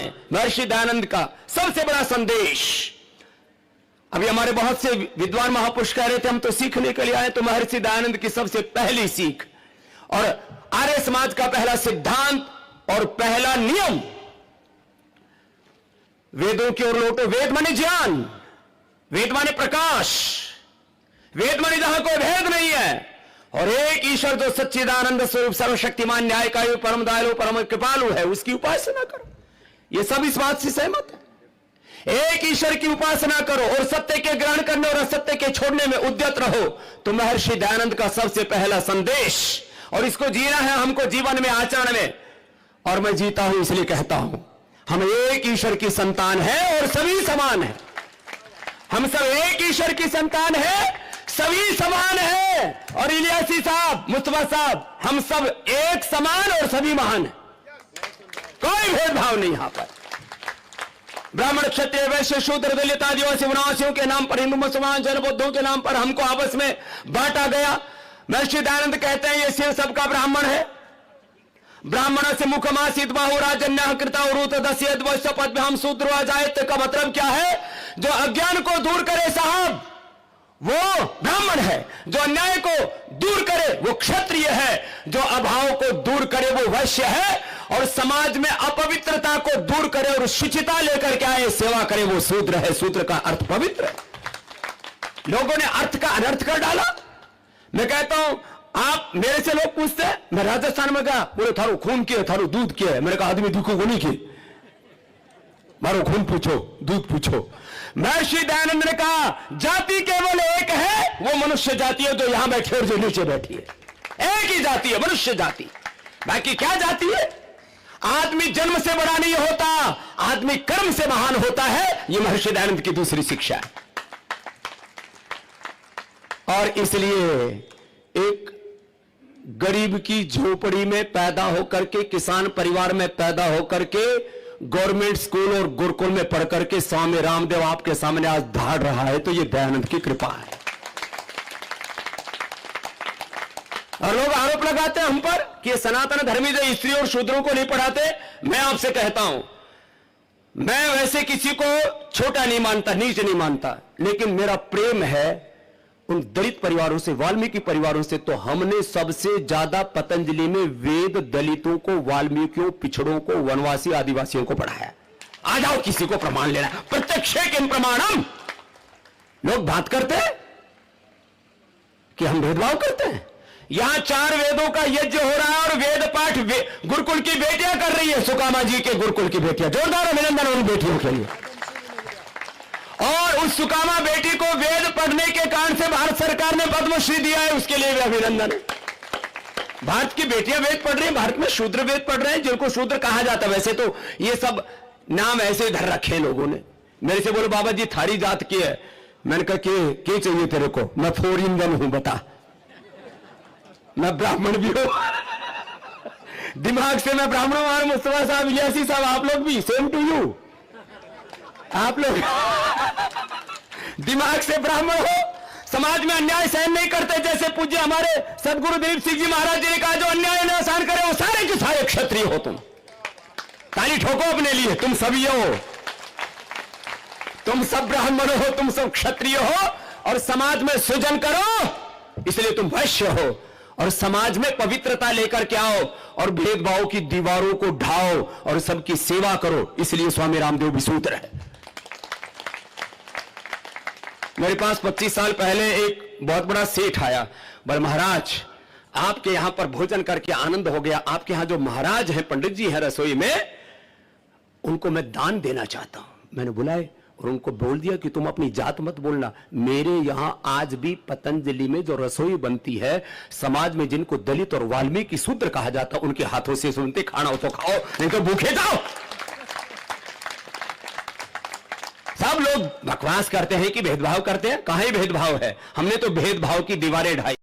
है महर्षि दयानंद का सबसे बड़ा संदेश। अभी हमारे बहुत से विद्वान महापुरुष कह रहे थे हम तो सीखने के लिए आए, तो महर्षि दयानंद की सबसे पहली सीख और आर्य समाज का पहला सिद्धांत और पहला नियम, वेदों की ओर लौटो। वेद माने ज्ञान, वेद माने प्रकाश, वेद माने जहां कोई भेद नहीं है, और एक ईश्वर जो सच्चिदानंद स्वरूप सर्वशक्तिमान न्यायकायु परम दयालु परम कृपालु है, उसकी उपासना करो। ये सब इस बात से सहमत है। एक ईश्वर की उपासना करो और सत्य के ग्रहण करने और असत्य के छोड़ने में उद्यत रहो। तो महर्षि दयानंद का सबसे पहला संदेश, और इसको जीना है हमको जीवन में, आचरण में। और मैं जीता हूं इसलिए कहता हूं, हम एक ईश्वर की संतान है और सभी समान है। हम सब एक ईश्वर की संतान है, सभी समान है। और इलियासी साहब, मुस्तफा साहब, हम सब एक समान और सभी महान है, कोई भेदभाव नहीं। यहां पर ब्राह्मण क्षत्रिय वैश्य शूद्र दलित आदिवासी वनवासियों के नाम पर, हिंदू मुसलमान जैन बौद्धों के नाम पर हमको आपस में बांटा गया। महर्षि दयानंद कहते हैं ये सिर सबका ब्राह्मण है। ब्राह्मण से मुखमासित बाहुराजन्य कृता उरूत दस्यत वैश्यपद में हम शूद्र आ जाए। का मतलब क्या है? जो अज्ञान को दूर करे साहब वो ब्राह्मण है, जो अन्याय को दूर करे वो क्षत्रिय है, जो अभाव को दूर करे वो वैश्य है, और समाज में अपवित्रता को दूर करे और शुचिता लेकर के आए सेवा करे वो शूद्र है। शूद्र का अर्थ पवित्र है। लोगों ने अर्थ का अनर्थ कर डाला। मैं कहता हूं, आप मेरे से लोग पूछते हैं, मैं राजस्थान में गया, बोले थारो खून के थारो दूध के है। मैंने कहा आदमी दुखों को नहीं के, मारो खून पूछो दूध पूछो। महर्षि दयानंद ने कहा जाति केवल एक है, वो मनुष्य जाति है जो यहां बैठी है और जो नीचे बैठी है। एक ही जाति है, मनुष्य जाति। बाकी क्या जाति है? आदमी जन्म से बड़ा नहीं होता, आदमी कर्म से महान होता है। यह महर्षि दयानंद की दूसरी शिक्षा है। और इसलिए एक गरीब की झोपड़ी में पैदा होकर के, किसान परिवार में पैदा होकर के, गवर्नमेंट स्कूल और गुरुकुल में पढ़ करके स्वामी रामदेव आपके सामने आज धाड़ रहा है, तो ये दयानंद की कृपा है। और लोग आरोप लगाते हैं हम पर कि ये सनातन धर्मी जो स्त्री और शूद्रों को नहीं पढ़ाते। मैं आपसे कहता हूं, मैं वैसे किसी को छोटा नहीं मानता, नीच नहीं मानता, लेकिन मेरा प्रेम है उन दलित परिवारों से, वाल्मीकि परिवारों से। तो हमने सबसे ज्यादा पतंजलि में वेद दलितों को, वाल्मीकियों, पिछड़ों को, वनवासी आदिवासियों को पढ़ाया। आ जाओ किसी को प्रमाण लेना, प्रत्यक्षे किम प्रमाणम। लोग बात करते हैं कि हम भेदभाव करते हैं। यहां 4 वेदों का यज्ञ हो रहा है और वेद पाठ गुरुकुल की बेटियां कर रही है, सुकामा जी के गुरुकुल की बेटियां। जोरदार अभिनंदन उन बेटियों के लिए। और उस सुकामा बेटी को वेद पढ़ने के कारण से भारत सरकार ने पद्मश्री दिया है, उसके लिए भी अभिनंदन है। भारत की बेटियां वेद पढ़ रही हैं, भारत में शूद्र वेद पढ़ रहे हैं, जिनको शूद्र कहा जाता है। वैसे तो ये सब नाम ऐसे धर रखे लोगों ने। मेरे से बोलो बाबा जी थारी जात की है। मैंने कहा क्या चाहिए तेरे को? मैं 4 in 1 हूं, बता। मैं ब्राह्मण भी हूं, दिमाग से मैं ब्राह्मण हूं। और मुस्तफा साहब, इलियासी साहब, आप लोग भी सेम टू यू। आप लोग दिमाग से ब्राह्मण हो, समाज में अन्याय सहन नहीं करते। जैसे पूज्य हमारे सदगुरु दिलीप सिंह जी महाराज जी ने कहा, जो अन्याय न सहन करे वो सारे के सारे क्षत्रिय हो। तुम ताली ठोको अपने लिए, तुम सभी हो, तुम सब ब्राह्मण हो, तुम सब क्षत्रिय हो। और समाज में सृजन करो, इसलिए तुम वैश्य हो। और समाज में पवित्रता लेकर के आओ और भेदभाव की दीवारों को ढाओ और सबकी सेवा करो, इसलिए स्वामी रामदेव भी सूत्र है। मेरे पास 25 साल पहले एक बहुत बड़ा सेठ आया, बोले महाराज आपके यहां पर भोजन करके आनंद हो गया। आपके यहां जो महाराज हैं, पंडित जी हैं रसोई में, उनको मैं दान देना चाहता हूं। मैंने बुलाए और उनको बोल दिया कि तुम अपनी जात मत बोलना, मेरे यहां आज भी पतंजलि में जो रसोई बनती है, समाज में जिनको दलित और वाल्मीकि शूद्र कहा जाता, उनके हाथों से सुनते, खाना हो तो खाओ, नहीं तो भूखे जाओ। सब लोग बकवास करते हैं कि भेदभाव करते हैं, कहां भेदभाव है? हमने तो भेदभाव की दीवारें ढाई।